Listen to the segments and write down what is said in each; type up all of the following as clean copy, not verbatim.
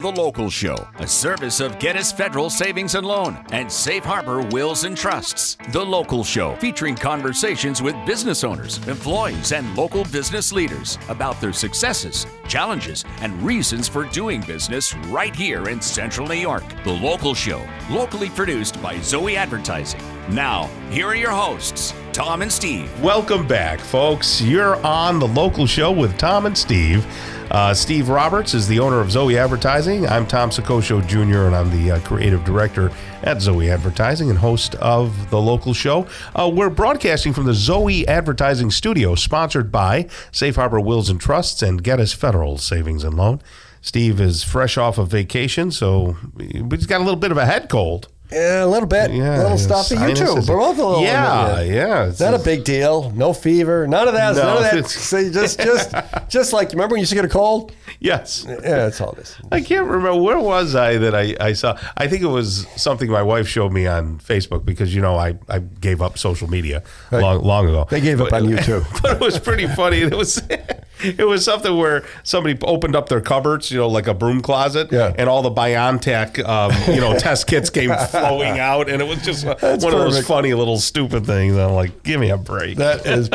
The Local Show, a service of Gettys Federal Savings and Loan and Safe Harbor Wills and Trusts. The Local Show, featuring conversations with business owners, employees, and local business leaders about their successes, challenges, and reasons for doing business right here in Central New York. The Local Show, locally produced by Zoe Advertising. Now, here are your hosts, Tom and Steve. Welcome back, folks. You're on The Local Show with Tom and Steve. Steve Roberts is the owner of Zoe Advertising. I'm Tom Soccocio Jr., and I'm the creative director at Zoe Advertising and host of The Local Show. We're broadcasting from the Zoe Advertising studio, sponsored by Safe Harbor Wills and Trusts and Gettys Federal Savings and Loan. Steve is fresh off of vacation, so he's got a little bit of a head cold. Yeah, a little bit. Yeah, a little stuffy. You too. We're both a little. Yeah. It's not a big deal. No fever. None of that. No, none of that. See, just like, remember when you used to get a cold? Yes. Yeah, that's all this. I can't remember. Where was I that I saw? I think it was something my wife showed me on Facebook because, you know, I gave up social media long ago. They gave up on you too. But it was pretty funny. It was something where somebody opened up their cupboards, you know, like a broom closet, and all the BioNTech, test kits came flowing out, and it was just one of those funny little stupid things. I'm like, give me a break. That is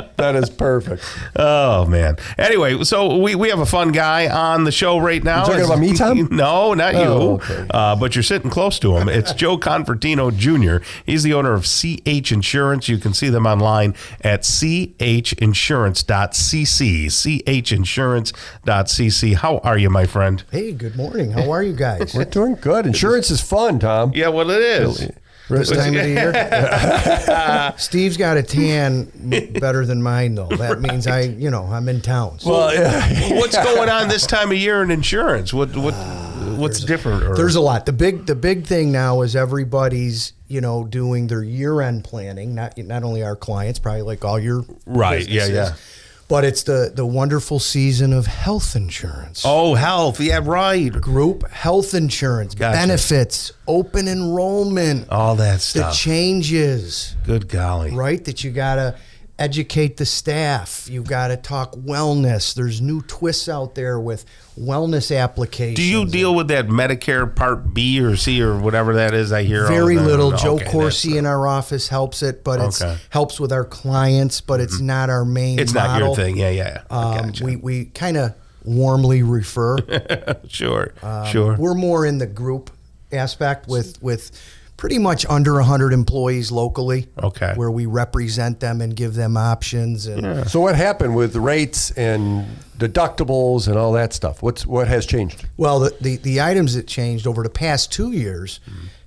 perfect. Oh man. Anyway, so we have a fun guy on the show right now. You talking about me, Tom? No, not you. Okay. But you're sitting close to him. It's Joe Convertino Jr. He's the owner of CH Insurance. You can see them online at chinsurance.cc. Insurance.cc. How are you, my friend? Hey, good morning. How are you guys? We're doing good. Insurance is fun, Tom. Yeah, well, it is. This time of the year. Steve's got a tan better than mine, though. That means I'm in town. So. Well, what's going on this time of year in insurance? What's different? There's a lot. The big thing now is everybody's doing their year-end planning. Not only our clients, probably like all your businesses. Yeah. But it's the wonderful season of health insurance. Oh, health. Yeah, right. Group health insurance, benefits, open enrollment. All that stuff. The changes. Good golly. Right? That you got to educate the staff. You got to talk wellness. There's new twists out there with wellness applications. Do you deal with that Medicare Part B or C or whatever that is? I hear very little. Joe Corsi in our office helps it, but it helps with our clients, but it's not our main It's model. not your thing. Yeah. Gotcha. We kind of warmly refer. Sure. We're more in the group aspect with pretty much under 100 employees locally. Okay. Where we represent them and give them options. And So what happened with the rates and deductibles and all that stuff? What has changed? Well, the items that changed over the past 2 years,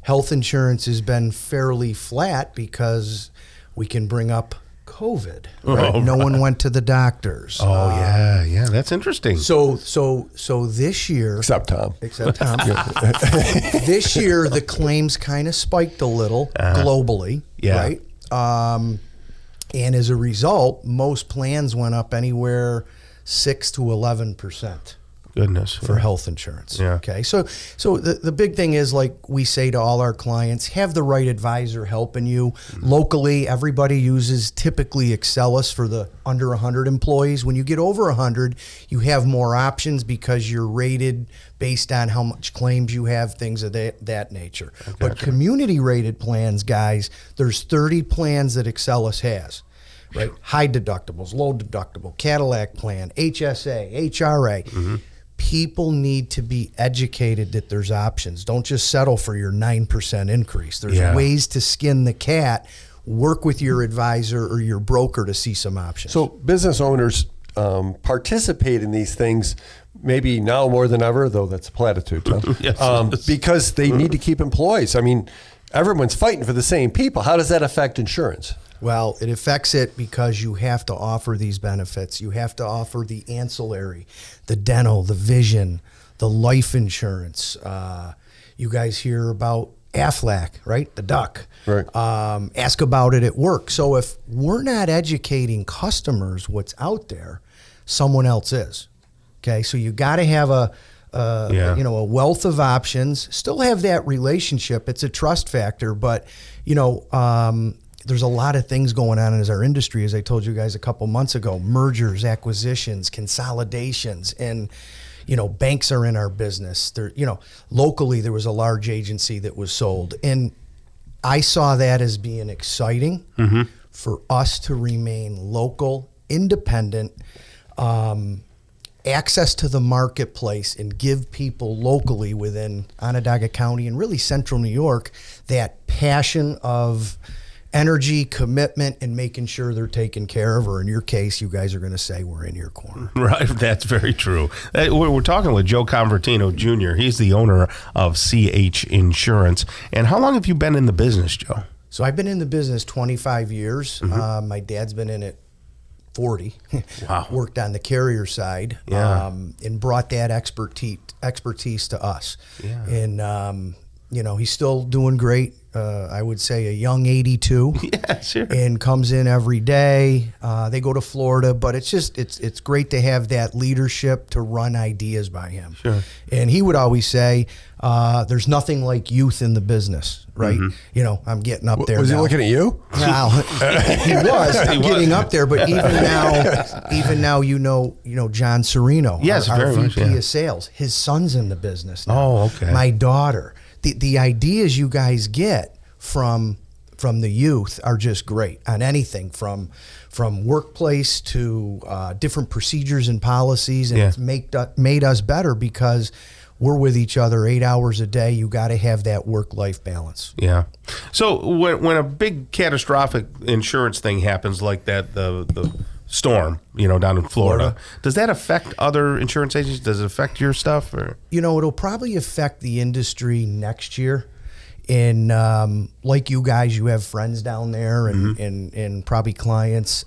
health insurance has been fairly flat because we can bring up COVID. Right? No one went to the doctors. Oh, yeah. That's interesting. So this year, Except Tom. this year the claims kind of spiked a little globally, right? And as a result, most plans went up anywhere 6 to 11%. Goodness. For health insurance. Yeah. Okay. So the big thing is, like we say to all our clients, have the right advisor helping you. Locally, everybody uses typically Excelis for the under 100 employees. When you get over 100, you have more options because you're rated based on how much claims you have, things of that nature. Okay. But community rated plans, guys, there's 30 plans that Excelis has. Right? High deductibles, low deductible, Cadillac plan, HSA, HRA. People need to be educated that there's options. Don't just settle for your 9% increase. There's ways to skin the cat. Work with your advisor or your broker to see some options. So business owners participate in these things maybe now more than ever, though that's a platitude, Tom, because they need to keep employees. I mean, everyone's fighting for the same people. How does that affect insurance? Well, it affects it because you have to offer these benefits. You have to offer the ancillary, the dental, the vision, the life insurance. You guys hear about Aflac, right? The duck. Right. Ask about it at work. So if we're not educating customers what's out there, someone else is. Okay, so you got to have a wealth of options. Still have that relationship. It's a trust factor, but there's a lot of things going on in our industry, as I told you guys a couple months ago, mergers, acquisitions, consolidations. And, banks are in our business. There, locally there was a large agency that was sold, and I saw that as being exciting for us to remain local, independent, access to the marketplace, and give people locally within Onondaga County and really central New York that passion of energy, commitment, and making sure they're taken care of, or in your case, you guys are going to say we're in your corner. Right, that's very true. We're talking with Joe Convertino Jr. He's the owner of CH Insurance. And how long have you been in the business, Joe? So I've been in the business 25 years. My dad's been in it 40. Wow. Worked on the carrier side, and brought that expertise to us. Yeah. And he's still doing great. I would say a young 82. Yeah, sure. And comes in every day. They go to Florida, but it's great to have that leadership to run ideas by him. Sure. And he would always say, there's nothing like youth in the business, right? I'm getting up there. Was now. he looking at you? Now, he was. I'm getting up there, but even now, John Serino, yes, our very VP much, of sales, his son's in the business now. Oh, okay. My daughter. The ideas you guys get from the youth are just great on anything from workplace to different procedures and policies, and it's made us better because we're with each other 8 hours a day. You got to have that work-life balance. Yeah. So when a big catastrophic insurance thing happens like that, the storm, down in Florida, does that affect other insurance agents? Does it affect your stuff? Or it'll probably affect the industry next year. And like you guys, you have friends down there and probably clients.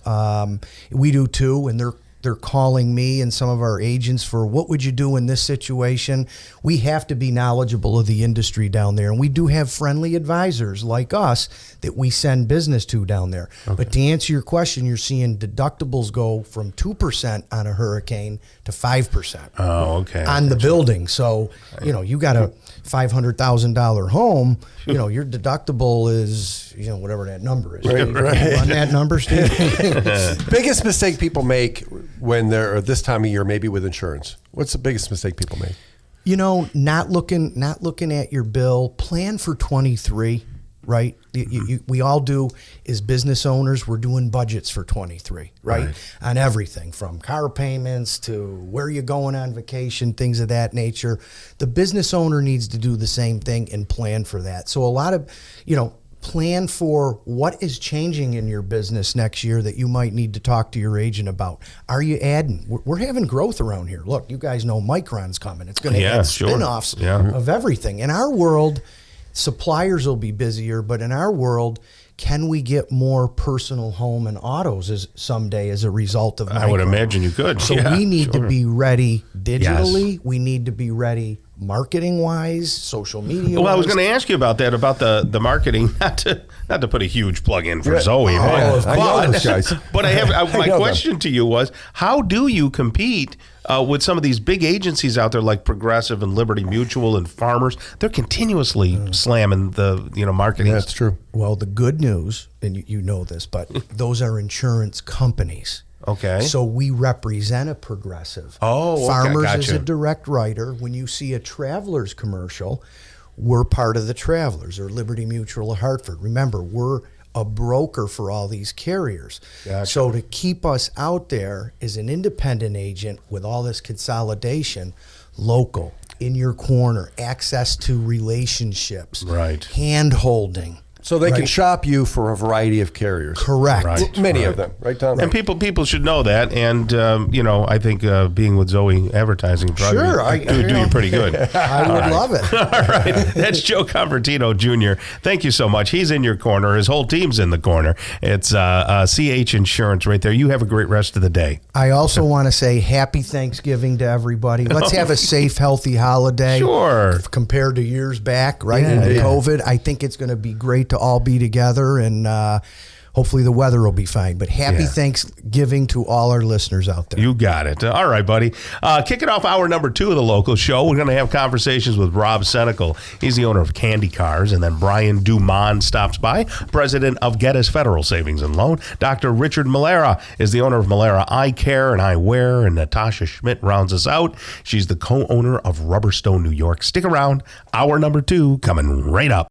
We do too, and they're calling me and some of our agents for what would you do in this situation. We have to be knowledgeable of the industry down there, and we do have friendly advisors like us that we send business to down there. Okay. But to answer your question, you're seeing deductibles go from 2% on a hurricane to 5%. Oh, okay. On the building. So, you got a $500,000 home, your deductible is, whatever that number is. Right. On that number, Steve? Biggest mistake people make when they're this time of year, maybe with insurance. What's the biggest mistake people make? Not looking at your bill. Plan for 23, right? We all do as business owners. We're doing budgets for 23, right? On everything from car payments to where you're going on vacation, things of that nature. The business owner needs to do the same thing and plan for that. So a lot of, plan for what is changing in your business next year that you might need to talk to your agent about. Are you adding? We're having growth around here. Look, you guys know Micron's coming. It's going to add spin-offs of everything. In our world, suppliers will be busier, but in our world, can we get more personal home and autos someday as a result of Micron? I would imagine you could. So we need to be ready digitally. Yes. We need to be ready marketing-wise, social media. Well, I was going to ask you about that, about the marketing. Not to put a huge plug in for Zoe, I know those guys. But I have my question to you was, how do you compete with some of these big agencies out there like Progressive and Liberty Mutual and Farmers? They're continuously slamming the marketing. That's true. Well, the good news, and you know this, but those are insurance companies. Okay. So we represent a Progressive. Oh, okay, Farmers gotcha. is a direct writer. When you see a Travelers commercial, we're part of the Travelers, or Liberty Mutual of Hartford. Remember, we're a broker for all these carriers. Gotcha. So to keep us out there as an independent agent with all this consolidation, local, in your corner, access to relationships, hand-holding. So they can shop you for a variety of carriers. Correct. Right. Many of them, right, Tom? And people should know that. And, I think being with Zoe Advertising probably do you pretty good. I would love it. All right. That's Joe Convertino Jr. Thank you so much. He's in your corner. His whole team's in the corner. It's CH Insurance right there. You have a great rest of the day. I also want to say happy Thanksgiving to everybody. Let's have a safe, healthy holiday. Sure. Compared to years back, right? In COVID, I think it's going to be great to all be together, and hopefully the weather will be fine. But happy Thanksgiving to all our listeners out there. You got it. All right, buddy. Kicking off hour number 2 of the local show, we're going to have conversations with Rob Senecal. He's the owner of Candy Cars. And then Brian Dumont stops by, president of Geddes Federal Savings and Loan. Dr. Richard Malera is the owner of Malera Eye Care and Eyewear. And Natasha Schmidt rounds us out. She's the co-owner of Rubberstone, New York. Stick around. Hour number 2 coming right up.